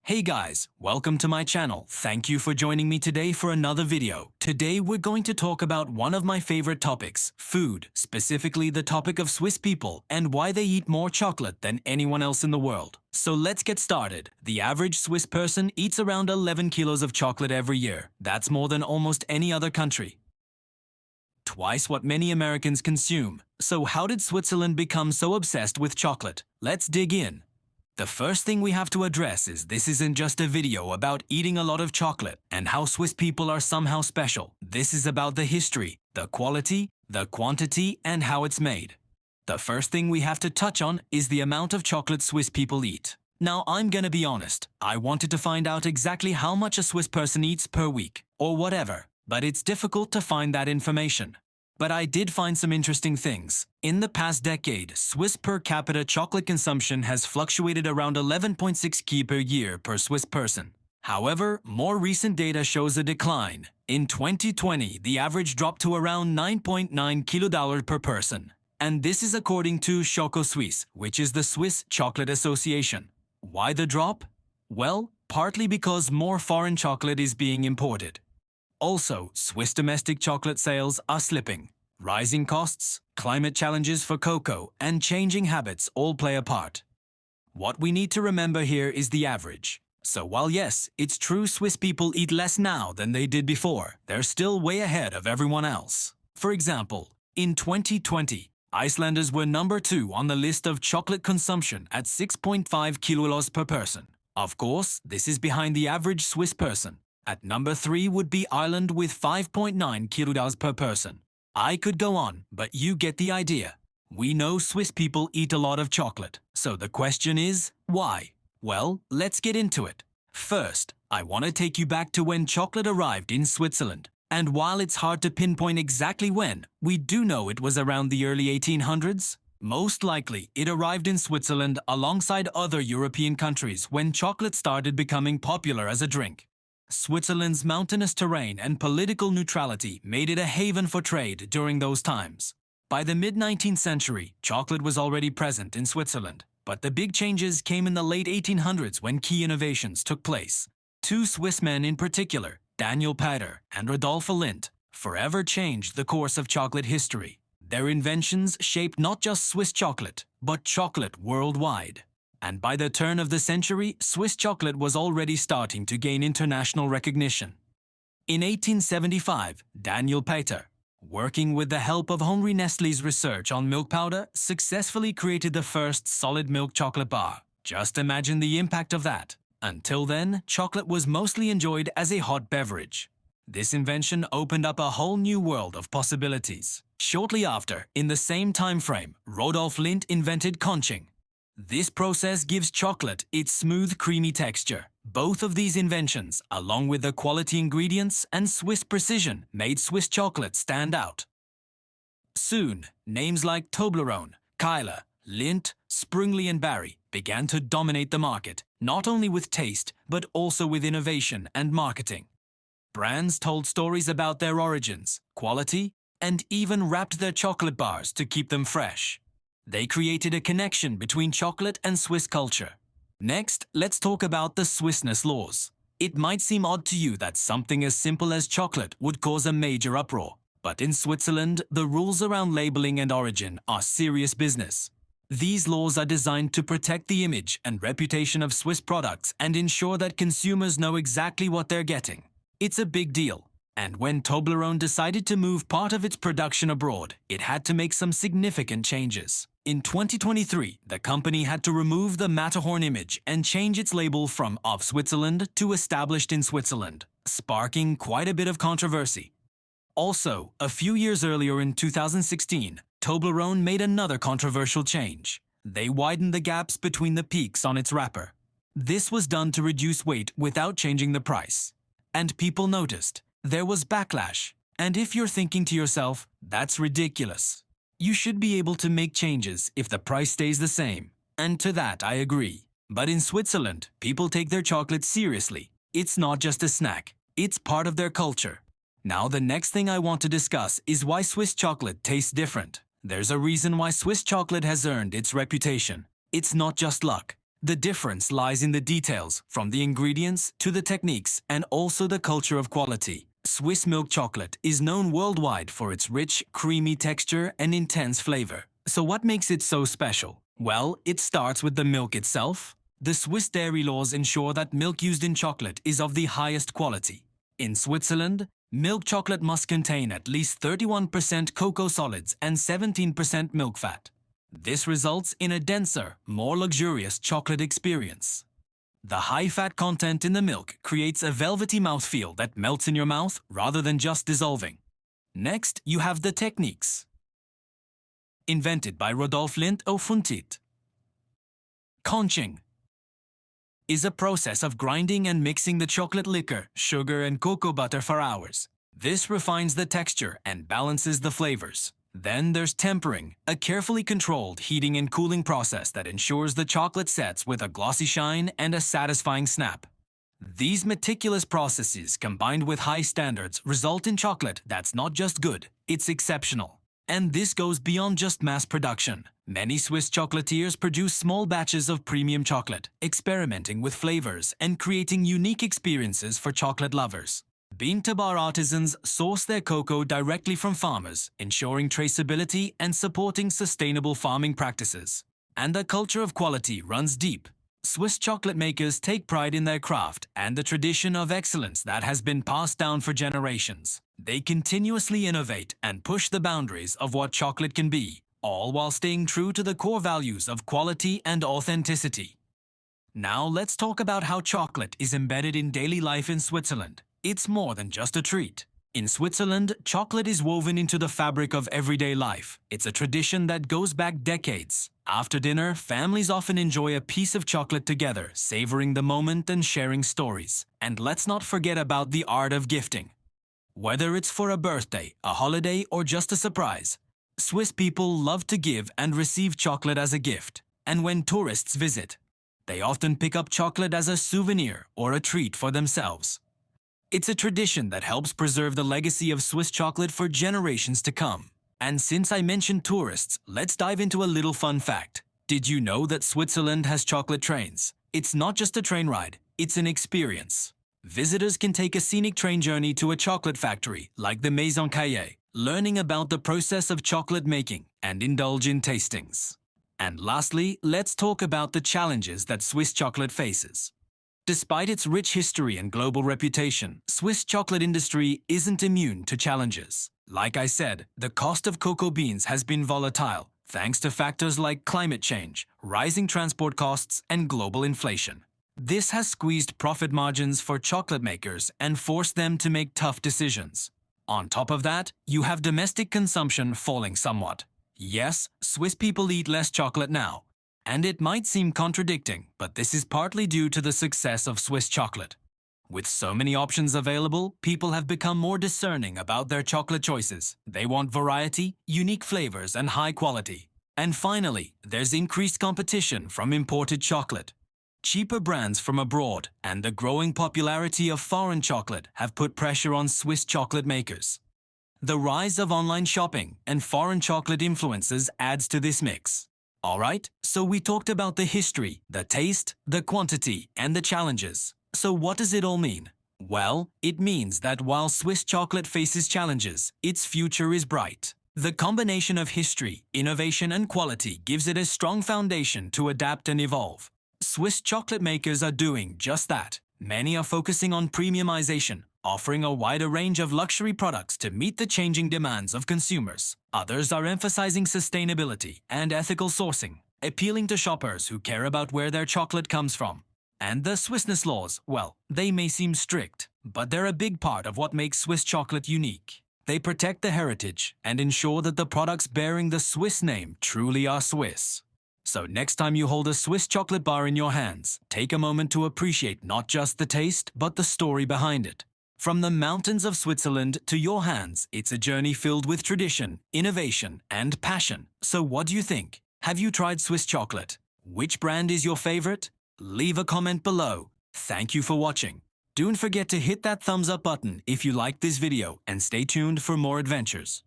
Hey guys, welcome to my channel. Thank you for joining me today for another video. Today we're going to talk about one of my favorite topics, food, specifically the topic of Swiss people and why they eat more chocolate than anyone else in the world. So let's get started. The average Swiss person eats around 11 kilos of chocolate every year. That's more than almost any other country. Twice what many Americans consume. So how did Switzerland become so obsessed with chocolate? Let's dig in. The first thing we have to address is this isn't just a video about eating a lot of chocolate and how Swiss people are somehow special. This is about the history, the quality, the quantity, and how it's made. The first thing we have to touch on is the amount of chocolate Swiss people eat. Now, I'm gonna be honest, I wanted to find out exactly how much a Swiss person eats per week, or whatever, but it's difficult to find that information. But I did find some interesting things. In the past decade, Swiss per capita chocolate consumption has fluctuated around 11.6 kg per year per Swiss person. However, more recent data shows a decline. In 2020, the average dropped to around 9.9 kg per person. And this is according to Choco Suisse, which is the Swiss Chocolate Association. Why the drop? Well, partly because more foreign chocolate is being imported. Also, Swiss domestic chocolate sales are slipping. Rising costs, climate challenges for cocoa, and changing habits all play a part. What we need to remember here is the average. So while yes, it's true Swiss people eat less now than they did before, they're still way ahead of everyone else. For example, in 2020, Icelanders were number 2 on the list of chocolate consumption at 6.5 kilos per person. Of course, this is behind the average Swiss person. At number 3 would be Ireland with 5.9 kilos per person. I could go on, but you get the idea. We know Swiss people eat a lot of chocolate, so the question is, why? Well, let's get into it. First, I want to take you back to when chocolate arrived in Switzerland. And while it's hard to pinpoint exactly when, we do know it was around the early 1800s. Most likely, it arrived in Switzerland alongside other European countries when chocolate started becoming popular as a drink. Switzerland's mountainous terrain and political neutrality made it a haven for trade during those times. By the mid-19th century, chocolate was already present in Switzerland, but the big changes came in the late 1800s when key innovations took place. Two Swiss men in particular, Daniel Pater and Rodolphe Lindt, forever changed the course of chocolate history. Their inventions shaped not just Swiss chocolate, but chocolate worldwide. And by the turn of the century, Swiss chocolate was already starting to gain international recognition. In 1875, Daniel Pater, working with the help of Henri Nestlé's research on milk powder, successfully created the first solid milk chocolate bar. Just imagine the impact of that. Until then, chocolate was mostly enjoyed as a hot beverage. This invention opened up a whole new world of possibilities. Shortly after, in the same time frame, Rodolphe Lindt invented conching. This process gives chocolate its smooth, creamy texture. Both of these inventions, along with the quality ingredients and Swiss precision, made Swiss chocolate stand out. Soon, names like Toblerone, Kyla, Lindt, Sprungli and Barry began to dominate the market, not only with taste, but also with innovation and marketing. Brands told stories about their origins, quality, and even wrapped their chocolate bars to keep them fresh. They created a connection between chocolate and Swiss culture. Next, let's talk about the Swissness laws. It might seem odd to you that something as simple as chocolate would cause a major uproar, but in Switzerland, the rules around labeling and origin are serious business. These laws are designed to protect the image and reputation of Swiss products and ensure that consumers know exactly what they're getting. It's a big deal. And when Toblerone decided to move part of its production abroad, it had to make some significant changes. In 2023, the company had to remove the Matterhorn image and change its label from "of Switzerland" to "established in Switzerland," sparking quite a bit of controversy. Also, a few years earlier in 2016, Toblerone made another controversial change. They widened the gaps between the peaks on its wrapper. This was done to reduce weight without changing the price. And people noticed. There was backlash. And if you're thinking to yourself, that's ridiculous. You should be able to make changes if the price stays the same. And to that I agree. But in Switzerland, people take their chocolate seriously. It's not just a snack. It's part of their culture. Now the next thing I want to discuss is why Swiss chocolate tastes different. There's a reason why Swiss chocolate has earned its reputation. It's not just luck. The difference lies in the details, from the ingredients to the techniques and also the culture of quality. Swiss milk chocolate is known worldwide for its rich, creamy texture and intense flavor. So what makes it so special? Well, it starts with the milk itself. The Swiss dairy laws ensure that milk used in chocolate is of the highest quality. In Switzerland, milk chocolate must contain at least 31% cocoa solids and 17% milk fat. This results in a denser, more luxurious chocolate experience. The high fat content in the milk creates a velvety mouthfeel that melts in your mouth rather than just dissolving. Next, you have the techniques. Invented by Lindt Funtit. Conching is a process of grinding and mixing the chocolate liquor, sugar and cocoa butter for hours. This refines the texture and balances the flavors. Then there's tempering, a carefully controlled heating and cooling process that ensures the chocolate sets with a glossy shine and a satisfying snap. These meticulous processes, combined with high standards, result in chocolate that's not just good, it's exceptional. And this goes beyond just mass production. Many Swiss chocolatiers produce small batches of premium chocolate, experimenting with flavors and creating unique experiences for chocolate lovers. Bean to bar artisans source their cocoa directly from farmers, ensuring traceability and supporting sustainable farming practices. And the culture of quality runs deep. Swiss chocolate makers take pride in their craft and the tradition of excellence that has been passed down for generations. They continuously innovate and push the boundaries of what chocolate can be, all while staying true to the core values of quality and authenticity. Now let's talk about how chocolate is embedded in daily life in Switzerland. It's more than just a treat. In Switzerland, chocolate is woven into the fabric of everyday life. It's a tradition that goes back decades. After dinner, families often enjoy a piece of chocolate together, savoring the moment and sharing stories. And let's not forget about the art of gifting. Whether it's for a birthday, a holiday, or just a surprise, Swiss people love to give and receive chocolate as a gift. And when tourists visit, they often pick up chocolate as a souvenir or a treat for themselves. It's a tradition that helps preserve the legacy of Swiss chocolate for generations to come. And since I mentioned tourists, let's dive into a little fun fact. Did you know that Switzerland has chocolate trains? It's not just a train ride, it's an experience. Visitors can take a scenic train journey to a chocolate factory, like the Maison Caillé, learning about the process of chocolate making and indulge in tastings. And lastly, let's talk about the challenges that Swiss chocolate faces. Despite its rich history and global reputation, Swiss chocolate industry isn't immune to challenges. Like I said, the cost of cocoa beans has been volatile, thanks to factors like climate change, rising transport costs, and global inflation. This has squeezed profit margins for chocolate makers and forced them to make tough decisions. On top of that, you have domestic consumption falling somewhat. Yes, Swiss people eat less chocolate now. And it might seem contradicting, but this is partly due to the success of Swiss chocolate. With so many options available, people have become more discerning about their chocolate choices. They want variety, unique flavors, and high quality. And finally, there's increased competition from imported chocolate. Cheaper brands from abroad and the growing popularity of foreign chocolate have put pressure on Swiss chocolate makers. The rise of online shopping and foreign chocolate influences adds to this mix. Alright, so we talked about the history, the taste, the quantity, and the challenges. So what does it all mean? Well, it means that while Swiss chocolate faces challenges, its future is bright. The combination of history, innovation, and quality gives it a strong foundation to adapt and evolve. Swiss chocolate makers are doing just that. Many are focusing on premiumization, offering a wider range of luxury products to meet the changing demands of consumers. Others are emphasizing sustainability and ethical sourcing, appealing to shoppers who care about where their chocolate comes from. And the Swissness laws, well, they may seem strict, but they're a big part of what makes Swiss chocolate unique. They protect the heritage and ensure that the products bearing the Swiss name truly are Swiss. So next time you hold a Swiss chocolate bar in your hands, take a moment to appreciate not just the taste, but the story behind it. From the mountains of Switzerland to your hands, it's a journey filled with tradition, innovation, and passion. So what do you think? Have you tried Swiss chocolate? Which brand is your favorite? Leave a comment below. Thank you for watching. Don't forget to hit that thumbs up button if you liked this video and stay tuned for more adventures.